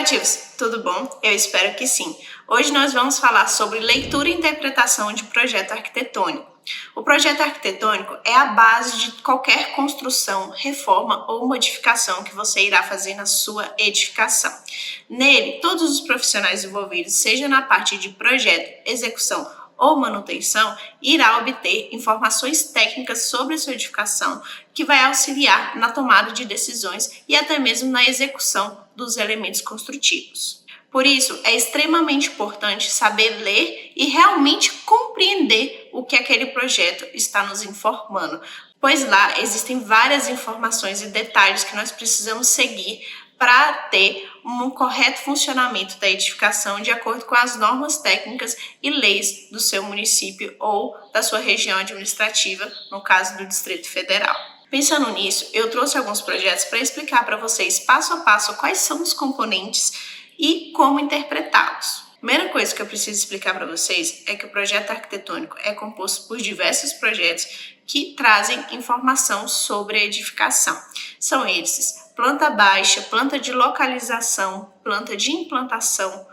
Educativos, tudo bom? Eu espero que sim. Hoje nós vamos falar sobre leitura e interpretação de projeto arquitetônico. O projeto arquitetônico é a base de qualquer construção, reforma ou modificação que você irá fazer na sua edificação. Nele, todos os profissionais envolvidos, seja na parte de projeto, execução ou manutenção, irá obter informações técnicas sobre a sua edificação, que vai auxiliar na tomada de decisões e até mesmo na execução dos elementos construtivos. Por isso, é extremamente importante saber ler e realmente compreender o que aquele projeto está nos informando, pois lá existem várias informações e detalhes que nós precisamos seguir para ter um correto funcionamento da edificação de acordo com as normas técnicas e leis do seu município ou da sua região administrativa, no caso do Distrito Federal. Pensando nisso, eu trouxe alguns projetos para explicar para vocês passo a passo quais são os componentes e como interpretá-los. A primeira coisa que eu preciso explicar para vocês é que o projeto arquitetônico é composto por diversos projetos que trazem informação sobre a edificação. São esses: planta baixa, planta de localização, planta de implantação,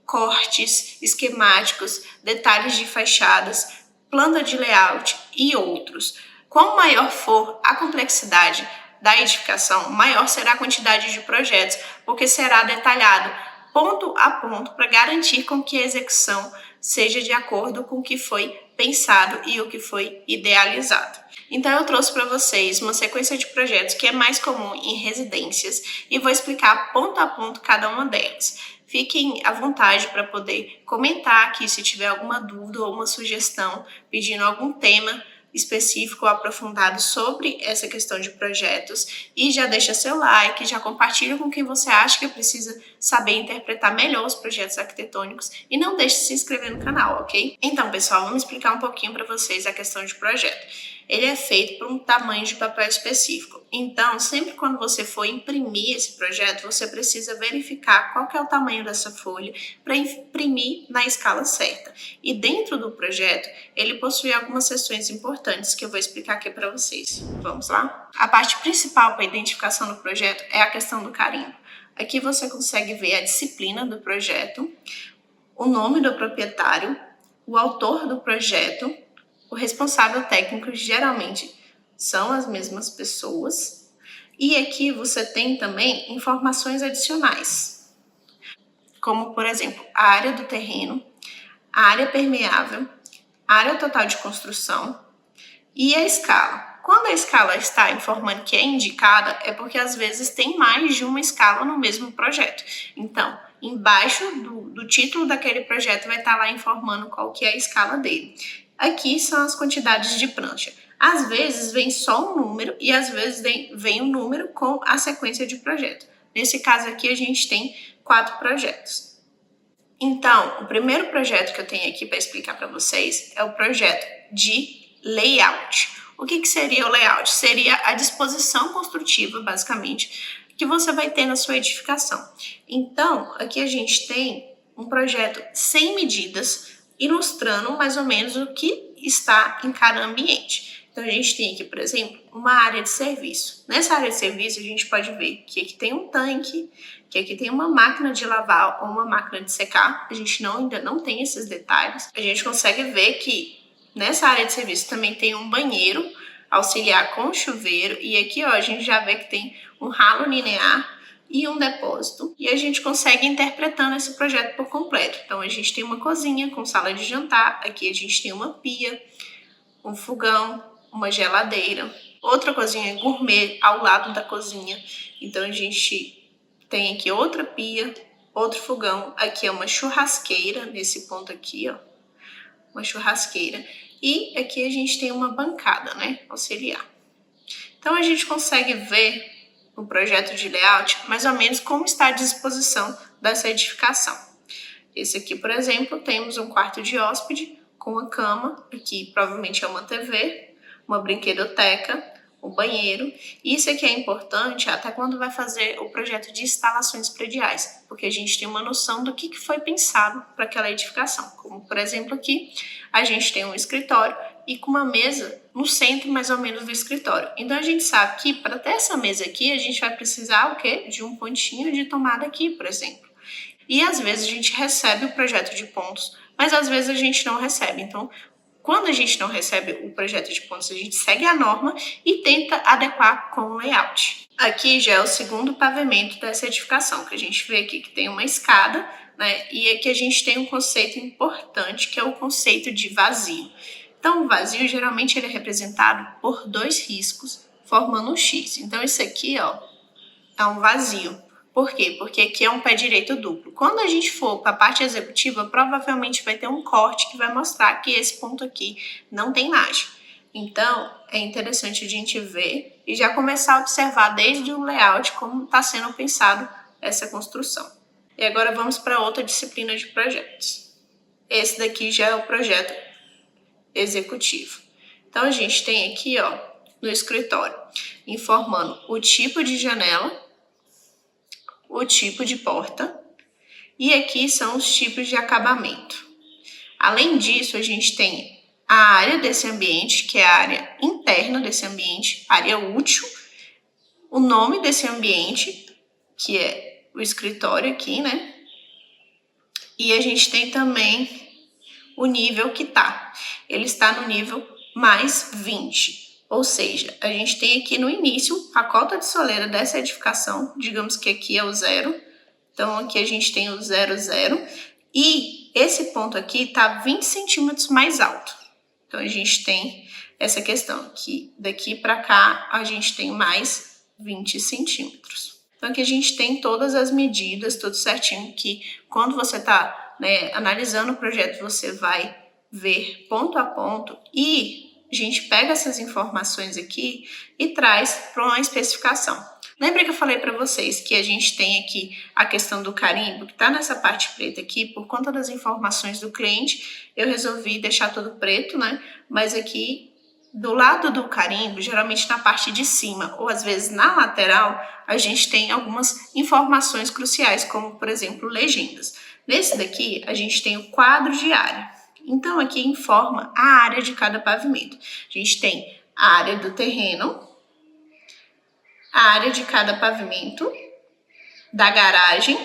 cortes, esquemáticos, detalhes de fachadas, planta de layout e outros. Quanto maior for a complexidade da edificação, maior será a quantidade de projetos, porque será detalhado ponto a ponto para garantir com que a execução seja de acordo com o que foi pensado e o que foi idealizado. Então eu trouxe para vocês uma sequência de projetos que é mais comum em residências e vou explicar ponto a ponto cada uma delas. Fiquem à vontade para poder comentar aqui se tiver alguma dúvida ou uma sugestão, pedindo algum tema específico ou aprofundado sobre essa questão de projetos, e já deixa seu like, já compartilha com quem você acha que precisa saber interpretar melhor os projetos arquitetônicos e não deixe de se inscrever no canal, ok? Então, pessoal, vamos explicar um pouquinho para vocês a questão de projeto. Ele é feito por um tamanho de papel específico. Então, sempre quando você for imprimir esse projeto, você precisa verificar qual que é o tamanho dessa folha para imprimir na escala certa. E dentro do projeto, ele possui algumas seções importantes que eu vou explicar aqui para vocês. Vamos lá? A parte principal para a identificação do projeto é a questão do carimbo. Aqui você consegue ver a disciplina do projeto, o nome do proprietário, o autor do projeto, o responsável técnico, geralmente são as mesmas pessoas. E aqui você tem também informações adicionais, como, por exemplo, a área do terreno, a área permeável, a área total de construção e a escala. Quando a escala está informando que é indicada, é porque às vezes tem mais de uma escala no mesmo projeto. Então, embaixo do título daquele projeto vai estar lá informando qual que é a escala dele. Aqui são as quantidades de prancha. Às vezes vem só um número e às vezes vem um número com a sequência de projeto. Nesse caso aqui a gente tem 4 projetos. Então, o primeiro projeto que eu tenho aqui para explicar para vocês é o projeto de layout. O que seria o layout? Seria a disposição construtiva, basicamente, que você vai ter na sua edificação. Então, aqui a gente tem um projeto sem medidas, ilustrando mais ou menos o que está em cada ambiente. Então, a gente tem aqui, por exemplo, uma área de serviço. Nessa área de serviço, a gente pode ver que aqui tem um tanque, que aqui tem uma máquina de lavar ou uma máquina de secar. A gente ainda não tem esses detalhes. A gente consegue ver que nessa área de serviço também tem um banheiro auxiliar com chuveiro. E aqui, ó, a gente já vê que tem um ralo linear e um depósito, e a gente consegue ir interpretando esse projeto por completo. Então, a gente tem uma cozinha com sala de jantar, aqui a gente tem uma pia, um fogão, uma geladeira, outra cozinha gourmet ao lado da cozinha. Então, a gente tem aqui outra pia, outro fogão, aqui é uma churrasqueira, nesse ponto aqui, ó, uma churrasqueira. E aqui a gente tem uma bancada, né, auxiliar. Então, a gente consegue ver no projeto de layout, mais ou menos como está a disposição dessa edificação. Esse aqui, por exemplo, temos um quarto de hóspede com uma cama, aqui provavelmente é uma TV, uma brinquedoteca, um banheiro. Isso aqui é importante até quando vai fazer o projeto de instalações prediais, porque a gente tem uma noção do que foi pensado para aquela edificação. Como, por exemplo, aqui a gente tem um escritório e com uma mesa no centro mais ou menos do escritório. Então a gente sabe que para ter essa mesa aqui, a gente vai precisar o quê? De um pontinho de tomada aqui, por exemplo. E às vezes a gente recebe o projeto de pontos, mas às vezes a gente não recebe. Então, quando a gente não recebe o projeto de pontos, a gente segue a norma e tenta adequar com o layout. Aqui já é o segundo pavimento dessa edificação, que a gente vê aqui que tem uma escada, né? E aqui a gente tem um conceito importante, que é o conceito de vazio. Então, o vazio, geralmente, ele é representado por dois riscos, formando um X. Então, isso aqui, ó, é um vazio. Por quê? Porque aqui é um pé direito duplo. Quando a gente for para a parte executiva, provavelmente vai ter um corte que vai mostrar que esse ponto aqui não tem laje. Então, é interessante a gente ver e já começar a observar desde o layout como está sendo pensado essa construção. E agora vamos para outra disciplina de projetos. Esse daqui já é o projeto executivo. Então, a gente tem aqui, ó, no escritório, informando o tipo de janela, o tipo de porta, e aqui são os tipos de acabamento. Além disso, a gente tem a área desse ambiente, que é a área interna desse ambiente, área útil, o nome desse ambiente, que é o escritório aqui, né? E a gente tem também o nível que tá. Ele está no nível mais 20. Ou seja, a gente tem aqui no início a cota de soleira dessa edificação, digamos que aqui é o 0, então aqui a gente tem o 0, 0, e esse ponto aqui está 20 centímetros mais alto. Então a gente tem essa questão que daqui para cá a gente tem mais 20 centímetros. Então aqui a gente tem todas as medidas, tudo certinho, que quando você está, né, analisando o projeto, você vai ver ponto a ponto e a gente pega essas informações aqui e traz para uma especificação. Lembra que eu falei para vocês que a gente tem aqui a questão do carimbo, que está nessa parte preta aqui, por conta das informações do cliente, eu resolvi deixar tudo preto, né? Mas aqui, do lado do carimbo, geralmente na parte de cima, ou às vezes na lateral, a gente tem algumas informações cruciais, como, por exemplo, legendas. Nesse daqui, a gente tem o quadro de área. Então, aqui informa a área de cada pavimento. A gente tem a área do terreno, a área de cada pavimento, da garagem,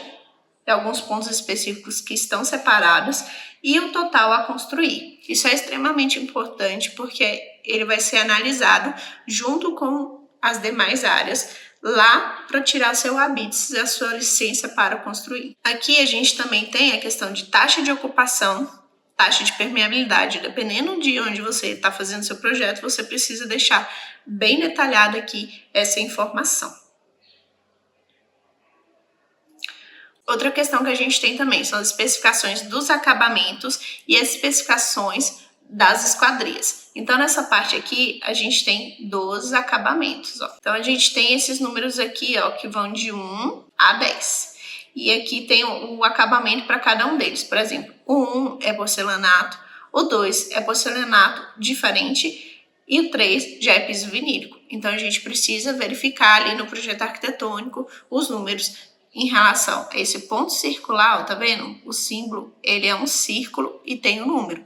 alguns pontos específicos que estão separados, e o total a construir. Isso é extremamente importante porque ele vai ser analisado junto com as demais áreas lá para tirar seu habites e a sua licença para construir. Aqui a gente também tem a questão de taxa de ocupação, taxa de permeabilidade. Dependendo de onde você está fazendo seu projeto, você precisa deixar bem detalhado aqui essa informação. Outra questão que a gente tem também são as especificações dos acabamentos e as especificações das esquadrias. Então, nessa parte aqui, a gente tem 12 acabamentos. Ó. Então, a gente tem esses números aqui, ó, que vão de 1 a 10. E aqui tem o acabamento para cada um deles. Por exemplo, o 1 é porcelanato, o 2 é porcelanato diferente e o 3 já é piso vinílico. Então, a gente precisa verificar ali no projeto arquitetônico os números em relação a esse ponto circular, ó, tá vendo? O símbolo, ele é um círculo e tem um número.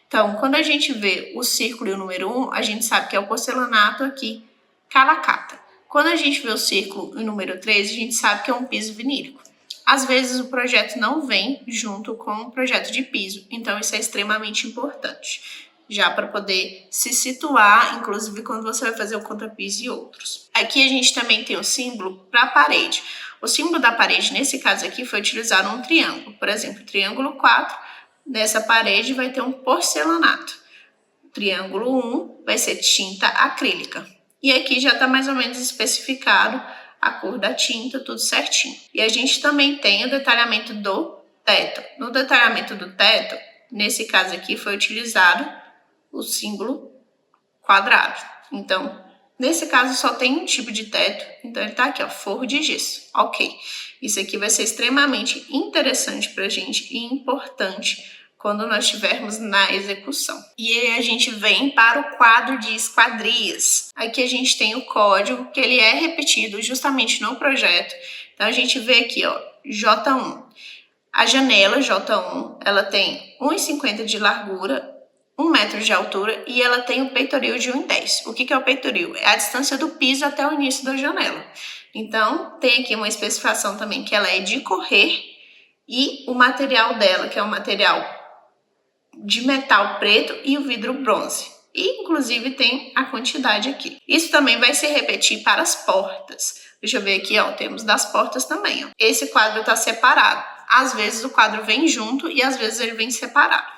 Então, quando a gente vê o círculo e o número 1, a gente sabe que é o porcelanato aqui, calacata. Quando a gente vê o círculo e o número 3, a gente sabe que é um piso vinílico. Às vezes o projeto não vem junto com o projeto de piso, então isso é extremamente importante, já para poder se situar, inclusive quando você vai fazer o contrapiso e outros. Aqui a gente também tem o símbolo para a parede. O símbolo da parede, nesse caso aqui, foi utilizado um triângulo. Por exemplo, triângulo 4, nessa parede vai ter um porcelanato. Triângulo 1 vai ser tinta acrílica. E aqui já está mais ou menos especificado a cor da tinta, tudo certinho. E a gente também tem o detalhamento do teto. No detalhamento do teto, nesse caso aqui, foi utilizado o símbolo quadrado. Então, nesse caso só tem um tipo de teto, então ele tá aqui, ó, forro de gesso. Ok, isso aqui vai ser extremamente interessante pra gente e importante quando nós estivermos na execução. E aí a gente vem para o quadro de esquadrias. Aqui a gente tem o código, que ele é repetido justamente no projeto. Então a gente vê aqui, ó, J1. A janela J1, ela tem 1,50 de largura, 1 metro de altura e ela tem o peitoril de 1,10. O que é o peitoril? É a distância do piso até o início da janela. Então, tem aqui uma especificação também que ela é de correr e o material dela, que é um material de metal preto, e o vidro bronze. E, inclusive, tem a quantidade aqui. Isso também vai se repetir para as portas. Deixa eu ver aqui, ó, temos das portas também, ó. Esse quadro está separado. Às vezes o quadro vem junto e às vezes ele vem separado.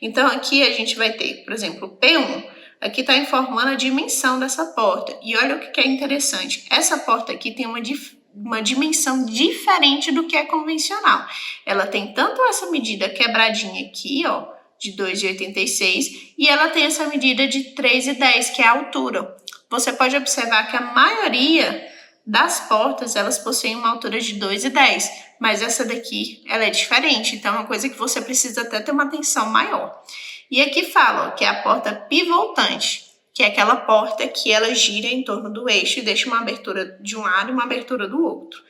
Então, aqui a gente vai ter, por exemplo, P1. Aqui está informando a dimensão dessa porta. E olha o que é interessante. Essa porta aqui tem uma dimensão diferente do que é convencional. Ela tem tanto essa medida quebradinha aqui, ó, de 2,86, e ela tem essa medida de 3,10, que é a altura. Você pode observar que a maioria das portas, elas possuem uma altura de 2,10, mas essa daqui, ela é diferente, então é uma coisa que você precisa até ter uma atenção maior. E aqui fala, ó, que é a porta pivotante, que é aquela porta que ela gira em torno do eixo e deixa uma abertura de um lado e uma abertura do outro.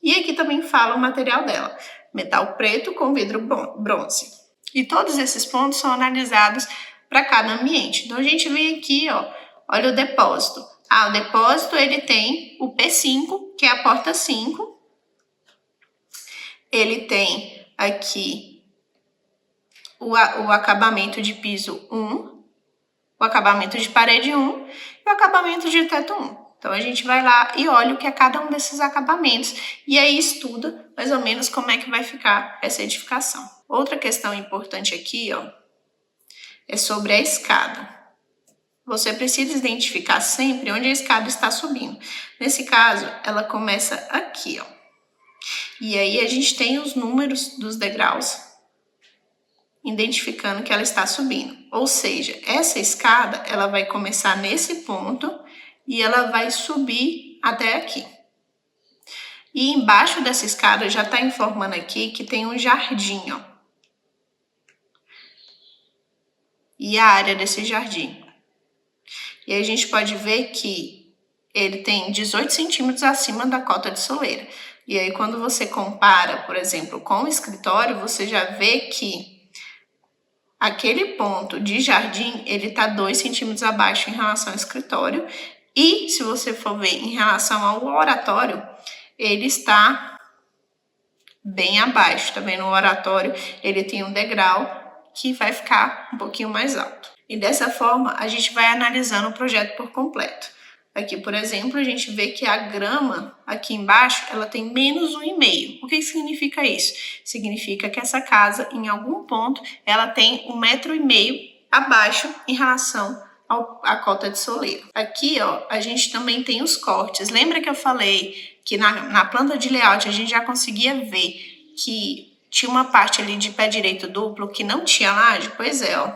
E aqui também fala o material dela, metal preto com vidro bronze. E todos esses pontos são analisados para cada ambiente. Então, a gente vem aqui, ó, olha o depósito. O depósito, ele tem o P5, que é a porta 5. Ele tem aqui o acabamento de piso 1, o acabamento de parede 1 e o acabamento de teto 1. Então, a gente vai lá e olha o que é cada um desses acabamentos e aí estuda mais ou menos como é que vai ficar essa edificação. Outra questão importante aqui, ó, é sobre a escada. Você precisa identificar sempre onde a escada está subindo. Nesse caso, ela começa aqui, ó. E aí, a gente tem os números dos degraus, identificando que ela está subindo. Ou seja, essa escada, ela vai começar nesse ponto e ela vai subir até aqui. E embaixo dessa escada já está informando aqui que tem um jardim, ó. E a área desse jardim. E aí a gente pode ver que ele tem 18 centímetros acima da cota de soleira. E aí quando você compara, por exemplo, com o escritório, você já vê que aquele ponto de jardim, ele está 2 centímetros abaixo em relação ao escritório. E se você for ver em relação ao oratório, ele está bem abaixo. Também no oratório, ele tem um degrau que vai ficar um pouquinho mais alto. E dessa forma, a gente vai analisando o projeto por completo. Aqui, por exemplo, a gente vê que a grama aqui embaixo, ela tem menos 1,5. O que significa isso? Significa que essa casa, em algum ponto, ela tem 1,5 metro abaixo em relação à cota de soleira. Aqui, ó, a gente também tem os cortes. Lembra que eu falei que na planta de layout a gente já conseguia ver que tinha uma parte ali de pé direito duplo que não tinha laje? Pois é, ó.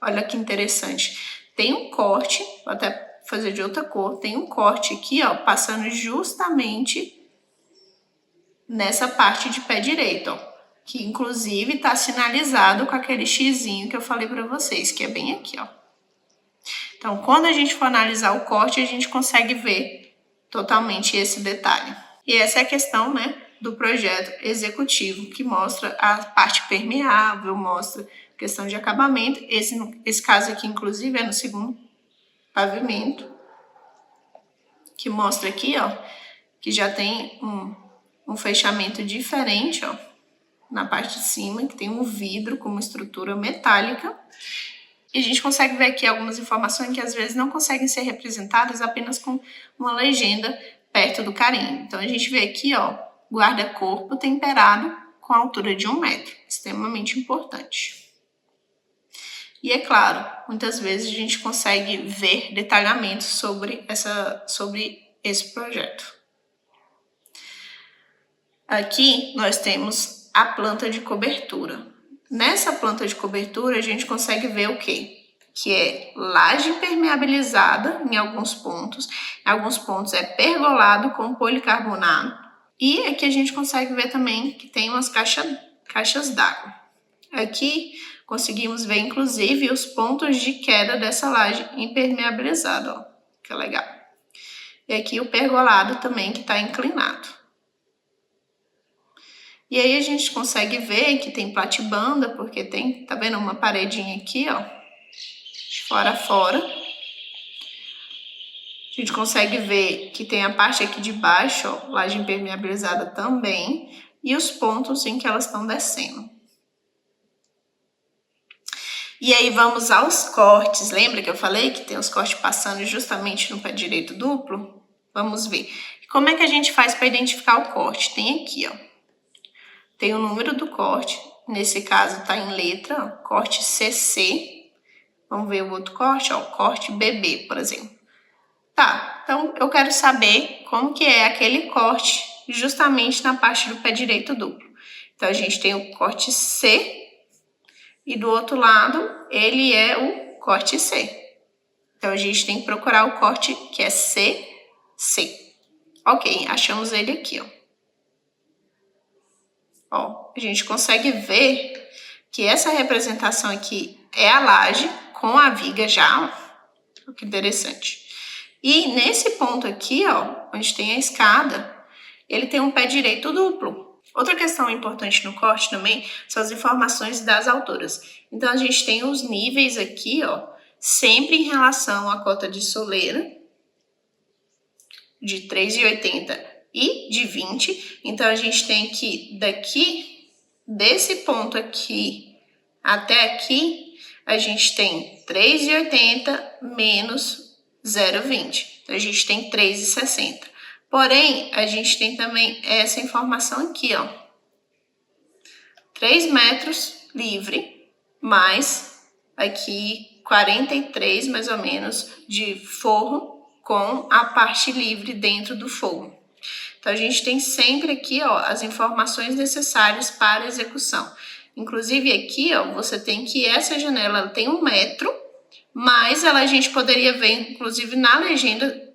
Olha que interessante. Tem um corte, vou até fazer de outra cor, tem um corte aqui, ó, passando justamente nessa parte de pé direito, ó, que inclusive está sinalizado com aquele xizinho que eu falei para vocês, que é bem aqui, ó. Então, quando a gente for analisar o corte, a gente consegue ver totalmente esse detalhe. E essa é a questão, né, do projeto executivo, que mostra a parte permeável, mostra a questão de acabamento. Esse caso aqui, inclusive, é no segundo pavimento, que mostra aqui, ó, que já tem um fechamento diferente, ó, na parte de cima, que tem um vidro com uma estrutura metálica. E a gente consegue ver aqui algumas informações que às vezes não conseguem ser representadas apenas com uma legenda perto do carimbo. Então, a gente vê aqui, ó, guarda-corpo temperado com a altura de 1 metro, extremamente importante. E é claro, muitas vezes a gente consegue ver detalhamentos sobre esse projeto. Aqui nós temos a planta de cobertura. Nessa planta de cobertura a gente consegue ver o quê? Que é laje impermeabilizada em alguns pontos é pergolado com policarbonato. E aqui a gente consegue ver também que tem umas caixas d'água. Aqui conseguimos ver, inclusive, os pontos de queda dessa laje impermeabilizada, ó, que é legal. E aqui o pergolado também, que está inclinado. E aí a gente consegue ver que tem platibanda, porque tem, tá vendo, uma paredinha aqui, ó, de fora a fora. A gente consegue ver que tem a parte aqui de baixo, ó, laje impermeabilizada também. e os pontos em que elas estão descendo. E aí vamos aos cortes. Lembra que eu falei que tem os cortes passando justamente no pé direito duplo? Vamos ver. Como é que a gente faz para identificar o corte? Tem aqui, ó. Tem o número do corte. Nesse caso está em letra, ó, corte CC. Vamos ver o outro corte, ó, corte BB, por exemplo. Tá, então eu quero saber como que é aquele corte justamente na parte do pé direito duplo. Então a gente tem o corte C e do outro lado ele é o corte C. Então a gente tem que procurar o corte que é CC. Ok, achamos ele aqui, ó. Ó, a gente consegue ver que essa representação aqui é a laje com a viga já, ó. Que interessante. E nesse ponto aqui, ó, onde tem a escada, ele tem um pé direito duplo. Outra questão importante no corte também são as informações das alturas. Então, a gente tem os níveis aqui, ó, sempre em relação à cota de soleira, de 3,80 e de 20. Então, a gente tem que daqui, desse ponto aqui até aqui, a gente tem 3,80 menos 0,20. Então, a gente tem 3,60. Porém, a gente tem também essa informação aqui, ó. 3 metros livre, mais aqui 43, mais ou menos, de forro com a parte livre dentro do forro. Então, a gente tem sempre aqui, ó, as informações necessárias para a execução. Inclusive aqui, ó, você tem que essa janela ela tem 1 metro, mas a gente poderia ver, inclusive na legenda,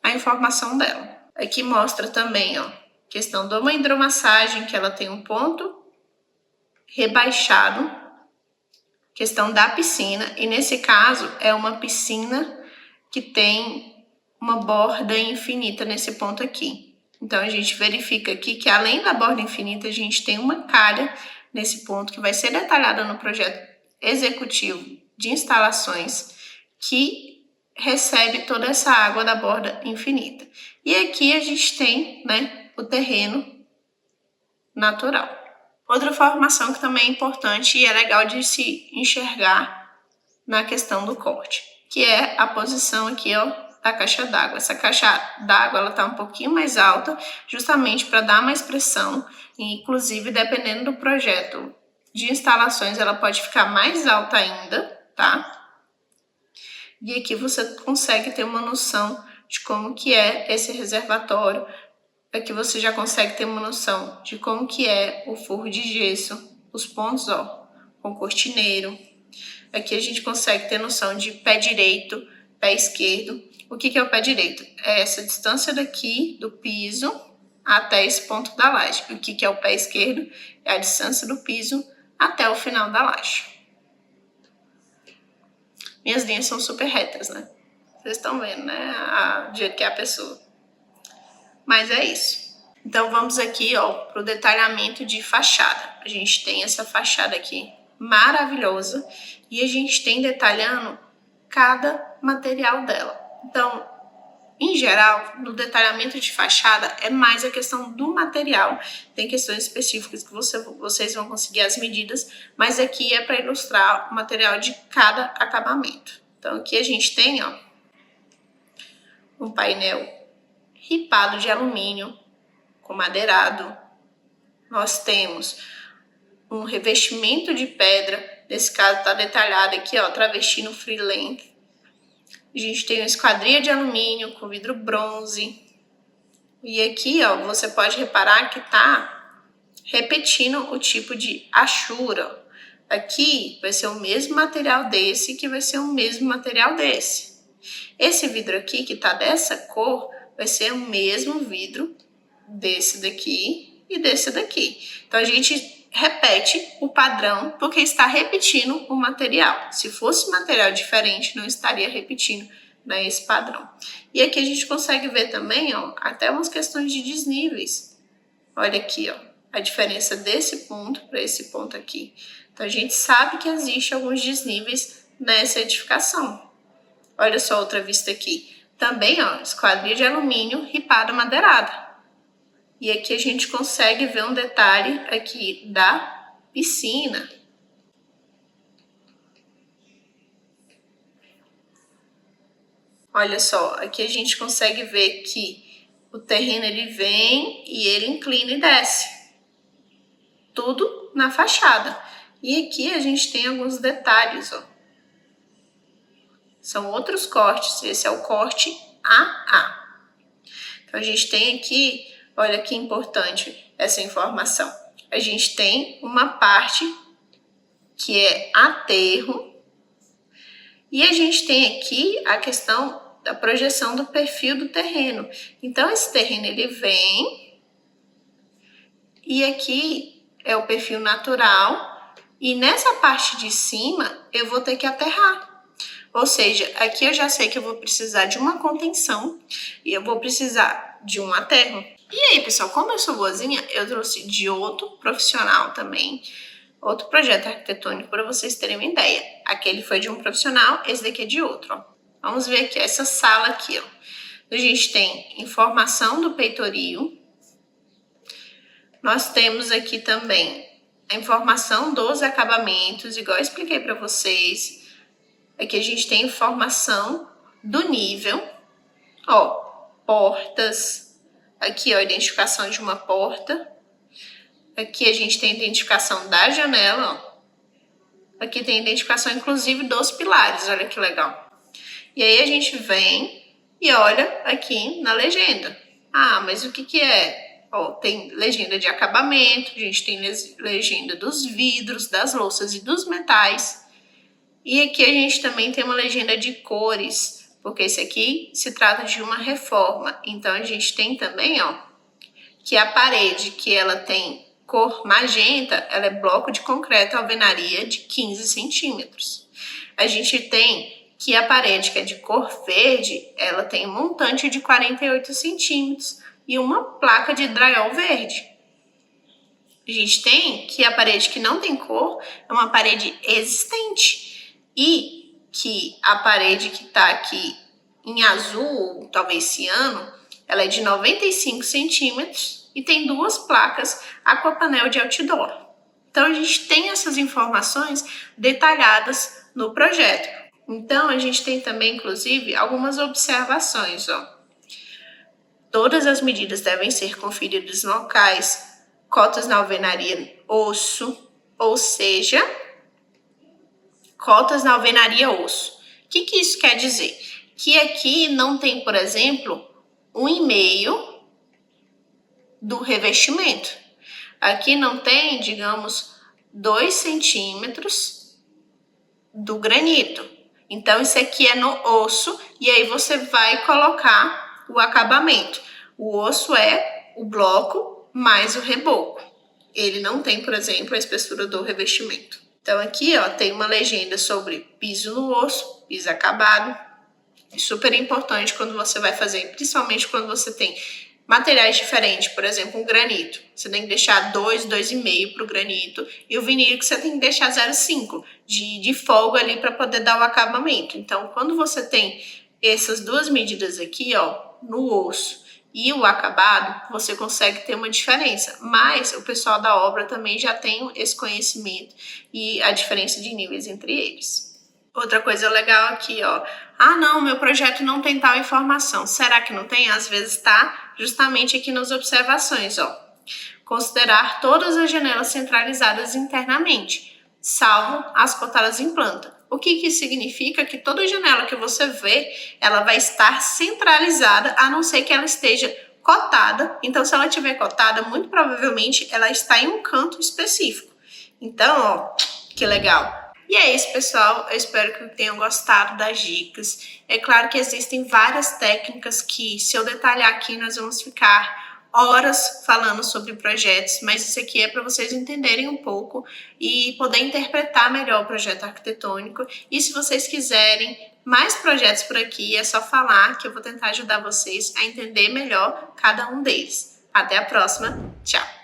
a informação dela. Aqui mostra também, ó, questão de uma hidromassagem, que ela tem um ponto rebaixado, questão da piscina, e nesse caso é uma piscina que tem uma borda infinita nesse ponto aqui. Então a gente verifica aqui que além da borda infinita, a gente tem uma calha nesse ponto que vai ser detalhada no projeto executivo de instalações que recebe toda essa água da borda infinita. E aqui a gente tem, né, o terreno natural. Outra informação que também é importante e é legal de se enxergar na questão do corte, que é a posição aqui, ó, da caixa d'água. Essa caixa d'água ela tá um pouquinho mais alta, justamente para dar mais pressão, e inclusive dependendo do projeto de instalações, ela pode ficar mais alta ainda, tá? E aqui você consegue ter uma noção de como que é esse reservatório. Aqui você já consegue ter uma noção de como que é o forro de gesso, os pontos, ó, com cortineiro. Aqui a gente consegue ter noção de pé direito, pé esquerdo. O que é o pé direito? É essa distância daqui do piso até esse ponto da laje. O que é o pé esquerdo? É a distância do piso até o final da laje. Minhas linhas são super retas, né? Vocês estão vendo, né? Do jeito que é a pessoa. Mas é isso. Então, vamos aqui, ó, para o detalhamento de fachada. A gente tem essa fachada aqui maravilhosa e a gente tem detalhando cada material dela. Então, em geral, no detalhamento de fachada é mais a questão do material. Tem questões específicas que vocês vão conseguir as medidas, mas aqui é para ilustrar o material de cada acabamento. Então, aqui a gente tem, ó, um painel ripado de alumínio com madeirado. Nós temos um revestimento de pedra, nesse caso está detalhado aqui, ó, travesti no free length. A gente tem uma esquadria de alumínio com vidro bronze. E aqui, ó, você pode reparar que tá repetindo o tipo de achura. Aqui vai ser o mesmo material desse, que vai ser o mesmo material desse. Esse vidro aqui, que tá dessa cor, vai ser o mesmo vidro desse daqui e desse daqui. Então, a gente repete o padrão porque está repetindo o material. Se fosse material diferente, não estaria repetindo, né, esse padrão. E aqui a gente consegue ver também, ó, até umas questões de desníveis. Olha aqui, ó, a diferença desse ponto para esse ponto aqui. Então, a gente sabe que existe alguns desníveis nessa edificação. Olha só outra vista aqui. Também, ó, esquadria de alumínio ripada madeirada. E aqui a gente consegue ver um detalhe aqui da piscina. Olha só, aqui a gente consegue ver que o terreno ele vem e ele inclina e desce. Tudo na fachada. E aqui a gente tem alguns detalhes, ó. São outros cortes, esse é o corte AA. Então a gente tem aqui, olha que importante essa informação. A gente tem uma parte que é aterro e a gente tem aqui a questão da projeção do perfil do terreno. Então esse terreno ele vem e aqui é o perfil natural e nessa parte de cima eu vou ter que aterrar. Ou seja, aqui eu já sei que eu vou precisar de uma contenção e eu vou precisar de um aterro. E aí, pessoal, como eu sou boazinha, eu trouxe de outro profissional também, outro projeto arquitetônico para vocês terem uma ideia. Aquele foi de um profissional, esse daqui é de outro, ó. Vamos ver aqui, essa sala aqui, ó. A gente tem informação do peitoril. Nós temos aqui também a informação dos acabamentos, igual eu expliquei para vocês. Aqui a gente tem informação do nível, ó, portas. Aqui, ó, a identificação de uma porta. Aqui a gente tem a identificação da janela, ó. Aqui tem a identificação, inclusive, dos pilares, olha que legal. E aí a gente vem e olha aqui na legenda. Ah, mas o que é? Ó, tem legenda de acabamento, a gente tem legenda dos vidros, das louças e dos metais. E aqui a gente também tem uma legenda de cores, porque esse aqui se trata de uma reforma. Então a gente tem também, ó, que a parede que ela tem cor magenta, ela é bloco de concreto alvenaria de 15 centímetros. A gente tem que a parede que é de cor verde, ela tem um montante de 48 centímetros e uma placa de drywall verde. A gente tem que a parede que não tem cor é uma parede existente e que a parede que está aqui em azul, talvez ciano, ela é de 95 centímetros e tem duas placas aquapanel de outdoor. Então a gente tem essas informações detalhadas no projeto. Então, a gente tem também, inclusive, algumas observações, ó. Todas as medidas devem ser conferidas no locais, cotas na alvenaria osso, ou seja, cotas na alvenaria osso. O que isso quer dizer? Que aqui não tem, por exemplo, 1,5 do revestimento. Aqui não tem, digamos, 2 centímetros do granito. Então, isso aqui é no osso e aí você vai colocar o acabamento. O osso é o bloco mais o reboco. Ele não tem, por exemplo, a espessura do revestimento. Então, aqui, ó, tem uma legenda sobre piso no osso, piso acabado. É super importante quando você vai fazer, principalmente quando você tem materiais diferentes, por exemplo, um granito. Você tem que deixar 2,5 para o granito e o vinílico você tem que deixar 0,5 de folga ali para poder dar o acabamento. Então, quando você tem essas duas medidas aqui, ó, no osso e o acabado, você consegue ter uma diferença. Mas o pessoal da obra também já tem esse conhecimento e a diferença de níveis entre eles. Outra coisa legal aqui, ó. Ah, não, meu projeto não tem tal informação. Será que não tem? Às vezes tá justamente aqui nas observações, ó. Considerar todas as janelas centralizadas internamente, salvo as cotadas em planta. O que isso significa? Que toda janela que você vê, ela vai estar centralizada, a não ser que ela esteja cotada. Então, se ela estiver cotada, muito provavelmente ela está em um canto específico. Então, ó, que legal. E é isso, pessoal. Eu espero que tenham gostado das dicas. É claro que existem várias técnicas que, se eu detalhar aqui, nós vamos ficar horas falando sobre projetos, mas isso aqui é para vocês entenderem um pouco e poder interpretar melhor o projeto arquitetônico. E se vocês quiserem mais projetos por aqui, é só falar que eu vou tentar ajudar vocês a entender melhor cada um deles. Até a próxima. Tchau!